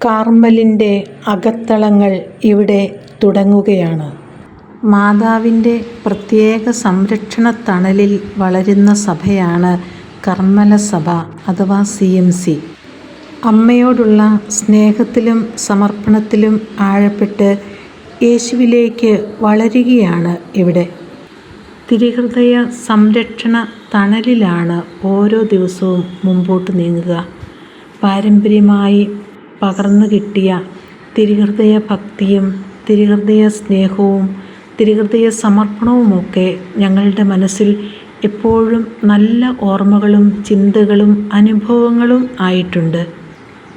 കാർമലിൻ്റെ അകത്തളങ്ങൾ ഇവിടെ തുടങ്ങുകയാണ്. മാതാവിൻ്റെ പ്രത്യേക സംരക്ഷണത്തണലിൽ വളരുന്ന സഭയാണ് കർമ്മല സഭ അഥവാ CMC. അമ്മയോടുള്ള സ്നേഹത്തിലും സമർപ്പണത്തിലും ആഴപ്പെട്ട് യേശുവിലേക്ക് വളരുകയാണ് ഇവിടെ. തിരുഹൃദയ സംരക്ഷണ തണലിലാണ് ഓരോ ദിവസവും മുമ്പോട്ട് നീങ്ങുക. പാരമ്പര്യമായി പകർന്നു കിട്ടിയ തിരുഹൃദയ ഭക്തിയും തിരുഹൃദയ സ്നേഹവും തിരുഹൃദയ സമർപ്പണവുമൊക്കെ ഞങ്ങളുടെ മനസ്സിൽ എപ്പോഴും നല്ല ഓർമ്മകളും ചിന്തകളും അനുഭവങ്ങളും ആയിട്ടുണ്ട്.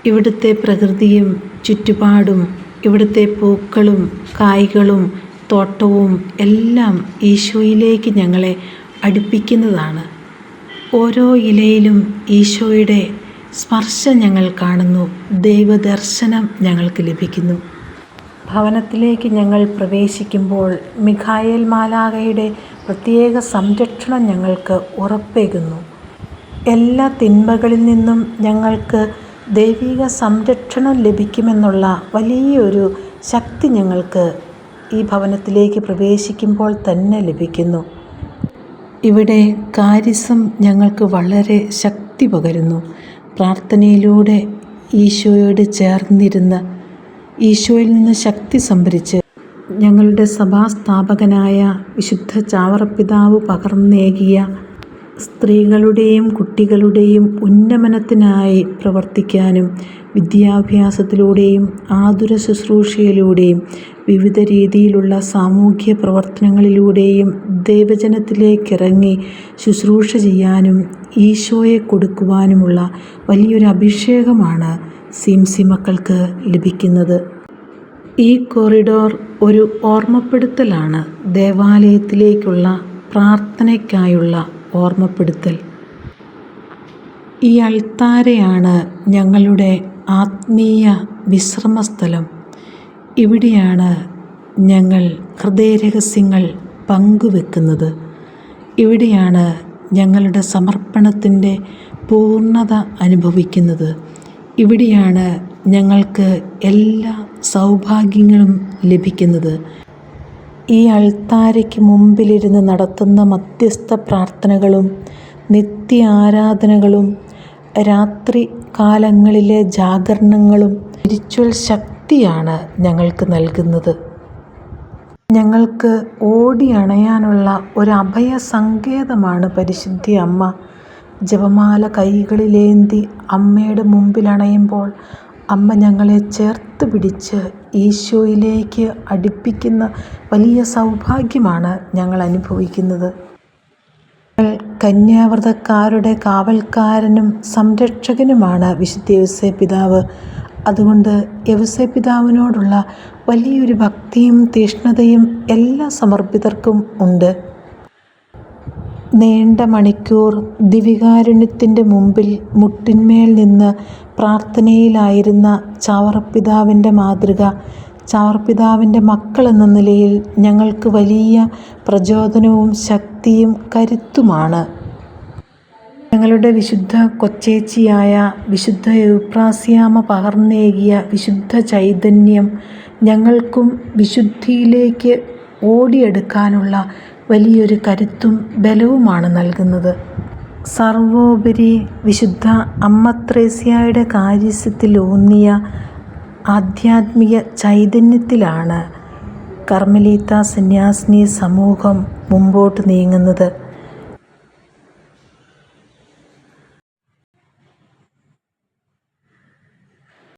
ഇവിടുത്തെ പ്രകൃതിയും ചുറ്റുപാടും ഇവിടുത്തെ പൂക്കളും കായ്കളും തോട്ടവും എല്ലാം ഈശോയിലേക്ക് ഞങ്ങളെ അടുപ്പിക്കുന്നതാണ്. ഓരോ ഇലയിലും ഈശോയുടെ സ്പർശം ഞങ്ങൾ കാണുന്നു. ദൈവദർശനം ഞങ്ങൾക്ക് ലഭിക്കുന്നു. ഭവനത്തിലേക്ക് ഞങ്ങൾ പ്രവേശിക്കുമ്പോൾ മിഖായേൽ മാലാഖയുടെ പ്രത്യേക സംരക്ഷണം ഞങ്ങൾക്ക് ഉറപ്പേകുന്നു. എല്ലാ തിന്മകളിൽ നിന്നും ഞങ്ങൾക്ക് ദൈവിക സംരക്ഷണം ലഭിക്കുമെന്നുള്ള വലിയൊരു ശക്തി ഞങ്ങൾക്ക് ഈ ഭവനത്തിലേക്ക് പ്രവേശിക്കുമ്പോൾ തന്നെ ലഭിക്കുന്നു. ഇവിടെ കാരിസം ഞങ്ങൾക്ക് വളരെ ശക്തി പകരുന്നു. പ്രാർത്ഥനയിലൂടെ ഈശോയോട് ചേർന്നിരുന്ന് ഈശോയിൽ നിന്ന് ശക്തി സംഭരിച്ച് ഞങ്ങളുടെ സഭാസ്ഥാപകനായ വിശുദ്ധ ചാവറപ്പിതാവ് പകർന്നേകിയ സ്ത്രീകളുടെയും കുട്ടികളുടെയും ഉന്നമനത്തിനായി പ്രവർത്തിക്കാനും വിദ്യാഭ്യാസത്തിലൂടെയും ആതുര ശുശ്രൂഷയിലൂടെയും വിവിധ രീതിയിലുള്ള സാമൂഹ്യ പ്രവർത്തനങ്ങളിലൂടെയും ദൈവജനത്തിലേക്കിറങ്ങി ശുശ്രൂഷ ചെയ്യാനും ഈശോയെ കൊടുക്കുവാനുമുള്ള വലിയൊരു അഭിഷേകമാണ് CMC മക്കൾക്ക് ലഭിക്കുന്നത്. ഈ കോറിഡോർ ഒരു ഓർമ്മപ്പെടുത്തലാണ്. ദേവാലയത്തിലേക്കുള്ള പ്രാർത്ഥനയ്ക്കായുള്ള ഓർമ്മപ്പെടുത്തൽ. ഈ അൾത്താരയാണ് ഞങ്ങളുടെ ആത്മീയ വിശ്രമസ്ഥലം. ഇവിടെയാണ് ഞങ്ങൾ ഹൃദയരഹസ്യങ്ങൾ പങ്കുവെക്കുന്നത്. ഇവിടെയാണ് ഞങ്ങളുടെ സമർപ്പണത്തിൻ്റെ പൂർണ്ണത അനുഭവിക്കുന്നത്. ഇവിടെയാണ് ഞങ്ങൾക്ക് എല്ലാ സൗഭാഗ്യങ്ങളും ലഭിക്കുന്നത്. ഈ അൾത്താരയ്ക്ക് മുമ്പിലിരുന്ന് നടത്തുന്ന മധ്യസ്ഥ പ്രാർത്ഥനകളും നിത്യ ആരാധനകളും രാത്രി കാലങ്ങളിലെ ജാഗരണങ്ങളും സ്പിരിച്വൽ ശക്തിയാണ് ഞങ്ങൾക്ക് നൽകുന്നത്. ഞങ്ങൾക്ക് ഓടി അണയാനുള്ള ഒരു അഭയ സങ്കേതമാണ് പരിശുദ്ധ അമ്മ. ജപമാല കൈകളിലേന്തി അമ്മയുടെ മുമ്പിൽ അണയുമ്പോൾ അമ്മ ഞങ്ങളെ ചേർത്ത് പിടിച്ച് ഈശോയിലേക്ക് അടുപ്പിക്കുന്ന വലിയ സൗഭാഗ്യമാണ് ഞങ്ങൾ അനുഭവിക്കുന്നത്. കന്യാവ്രതക്കാരുടെ കാവൽക്കാരനും സംരക്ഷകനുമാണ് വിശുദ്ധ യൗസേപ്പിതാവ്. അതുകൊണ്ട് യൗസേപ്പിതാവിനോടുള്ള വലിയൊരു ഭക്തിയും തീഷ്ണതയും എല്ലാ സമർപ്പിതർക്കും ഉണ്ട്. നീണ്ട മണിക്കൂർ ദിവികാരുണ്യത്തിൻ്റെ മുമ്പിൽ മുട്ടിന്മേൽ നിന്ന് പ്രാർത്ഥനയിലായിരുന്ന ചാവറപ്പിതാവിൻ്റെ മാതൃക ചാവറപ്പിതാവിൻ്റെ മക്കളെന്ന നിലയിൽ ഞങ്ങൾക്ക് വലിയ പ്രചോദനവും ശക്തിയും കരുത്തുമാണ്. ഞങ്ങളുടെ വിശുദ്ധ കൊച്ചേച്ചിയായ വിശുദ്ധ എവുപ്രാസ്യാമ്മ പകർന്നേകിയ വിശുദ്ധ ചൈതന്യം ഞങ്ങൾക്കും വിശുദ്ധിയിലേക്ക് ഓടിയെടുക്കാനുള്ള വലിയൊരു കരുത്തും ബലവുമാണ് നൽകുന്നത്. സർവോപരി വിശുദ്ധ അമ്മ ത്രേസ്യായുടെ കാരിസ്യത്തിലൂന്നിയ ആധ്യാത്മിക ചൈതന്യത്തിലാണ് കർമ്മലീത്ത സന്യാസിനി സമൂഹം മുമ്പോട്ട് നീങ്ങുന്നത്.